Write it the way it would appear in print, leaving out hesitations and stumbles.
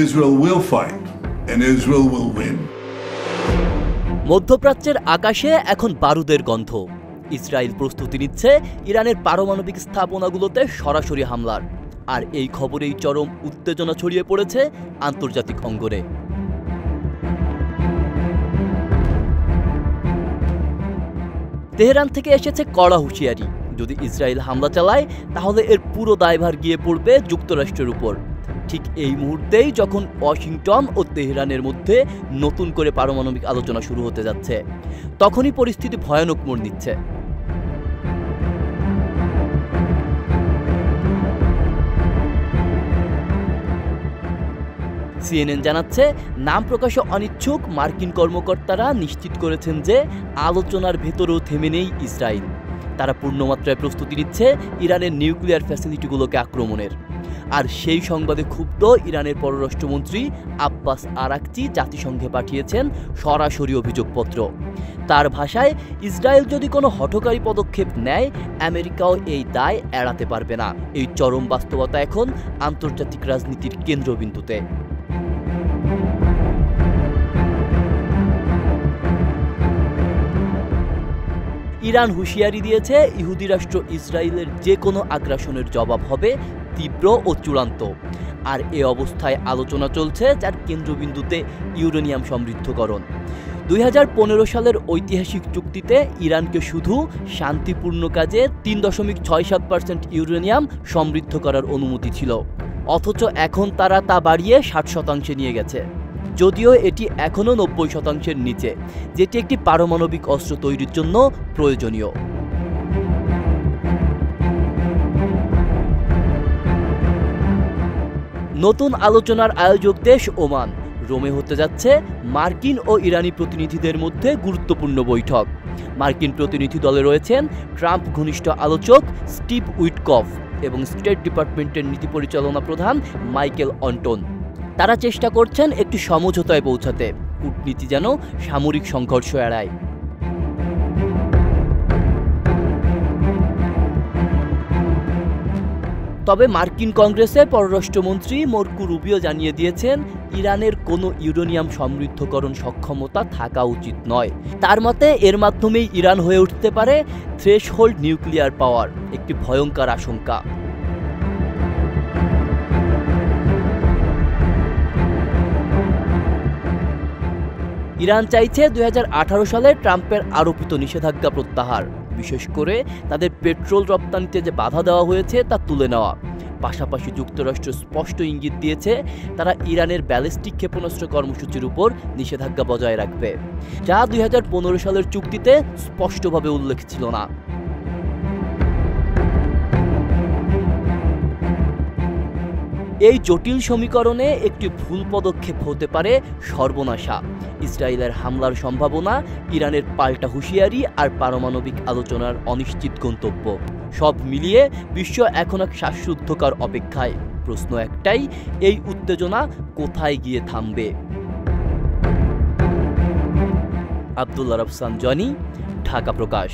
Israel will fight and Israel will win. মধ্যপ্রাচ্যের আকাশে এখন বারুদের গন্ধ। ইসরায়েল প্রস্তুতি নিচ্ছে ইরানের পারমাণবিক স্থাপনাগুলোতে সরাসরি হামলার। আর এই খবরেই চরম উত্তেজনা ছড়িয়ে পড়েছে আন্তর্জাতিক অঙ্গনে। তেহরান থেকে এসেছে কড়া হুঁশিয়ারি, যদি ইসরায়েল হামলা চালায় তাহলে এর পুরো দায়ভার গিয়ে পড়বে যুক্তরাষ্ট্রের উপর। ঠিক এই মুহূর্তেই যখন ওয়াশিংটন ও তেহরানের মধ্যে নতুন করে পারমাণবিক আলোচনা শুরু হতে যাচ্ছে, তখনই পরিস্থিতি ভয়ানক মোড় নিচ্ছে। সিএনএন জানাচ্ছে, নাম প্রকাশে অনিচ্ছুক মার্কিন কর্মকর্তারা নিশ্চিত করেছেন যে আলোচনার ভেতরেও থেমে নেই ইসরায়েল। তারা পূর্ণমাত্রায় প্রস্তুতি নিচ্ছে ইরানের নিউক্লিয়ার ফ্যাসিলিটিগুলোকে আক্রমণের। আর সেই সংবাদে ক্ষুব্ধ ইরানের পররাষ্ট্রমন্ত্রী আব্বাস আরাকচি জাতিসংঘে পাঠিয়েছেন সরাসরি অভিযোগপত্র। তার ভাষায়, ইসরায়েল যদি কোনো হঠকারী পদক্ষেপ নেয়, আমেরিকাও এই দায় এড়াতে পারবে না। এই চরম বাস্তবতা এখন আন্তর্জাতিক রাজনীতির কেন্দ্রবিন্দুতে। ইরান হুঁশিয়ারি দিয়েছে, ইহুদি রাষ্ট্র ইসরায়েলের যে কোনো আগ্রাসনের জবাব হবে তীব্র ও চূড়ান্ত। আর এ অবস্থায় আলোচনা চলছে যার কেন্দ্রবিন্দুতে ইউরেনিয়াম সমৃদ্ধকরণ। 2015 সালের ঐতিহাসিক চুক্তিতে ইরানকে শুধু শান্তিপূর্ণ কাজে 3.67% ইউরেনিয়াম সমৃদ্ধ করার অনুমতি ছিল, অথচ এখন তারা তা বাড়িয়ে 60% নিয়ে গেছে। যদিও এটি এখনও 90%-এর নিচে, যেটি একটি পারমাণবিক অস্ত্র তৈরির জন্য প্রয়োজনীয়। নতুন আলোচনার আয়োজক দেশ ওমান। রোমে হতে যাচ্ছে মার্কিন ও ইরানি প্রতিনিধিদের মধ্যে গুরুত্বপূর্ণ বৈঠক। মার্কিন প্রতিনিধি দলে রয়েছেন ট্রাম্প ঘনিষ্ঠ আলোচক স্টিভ উইটকফ এবং স্টেট ডিপার্টমেন্টের নীতি পরিচালনা প্রধান মাইকেল অন্টন। তারা চেষ্টা করছেন একটি সমঝোতায় পৌঁছাতে, কূটনীতি যেন সামরিক সংঘর্ষ এড়ায়। তবে মার্কিন কংগ্রেসে পররাষ্ট্রমন্ত্রী মার্কো রুবিও জানিয়ে দিয়েছেন, ইরানের কোনো ইউরেনিয়াম সমৃদ্ধকরণ সক্ষমতা থাকা উচিত নয়। তার মতে, এর মাধ্যমেই ইরান হয়ে উঠতে পারে থ্রেশহোল্ড নিউক্লিয়ার পাওয়ার, একটি ভয়ঙ্কর আশঙ্কা। ইরান চাইছে 2018 সালে ট্রাম্পের আরোপিত নিষেধাজ্ঞা প্রত্যাহার, বিশেষ করে তাদের পেট্রোল রপ্তানিতে যে বাধা দেওয়া হয়েছে তা তুলে নেওয়া। পাশাপাশি যুক্তরাষ্ট্র স্পষ্ট ইঙ্গিত দিয়েছে তারা ইরানের ব্যালিস্টিক ক্ষেপণাস্ত্র কর্মসূচির উপর নিষেধাজ্ঞা বজায় রাখবে, যা 2015 সালের চুক্তিতে স্পষ্টভাবে উল্লেখ ছিল না। এই জটিল সমীকরণে একটি ভুল পদক্ষেপ হতে পারে সর্বনাশা। ইসরায়েলের হামলার সম্ভাবনা, ইরানের পাল্টা হুঁশিয়ারি আর পারমাণবিক আলোচনার অনিশ্চিত গন্তব্য, সব মিলিয়ে বিশ্ব এখন এক শ্বাসরুদ্ধকর অপেক্ষায়। প্রশ্ন একটাই, এই উত্তেজনা কোথায় গিয়ে থামবে? আব্দুল্লাহ রাফসান জনি, ঢাকা প্রকাশ।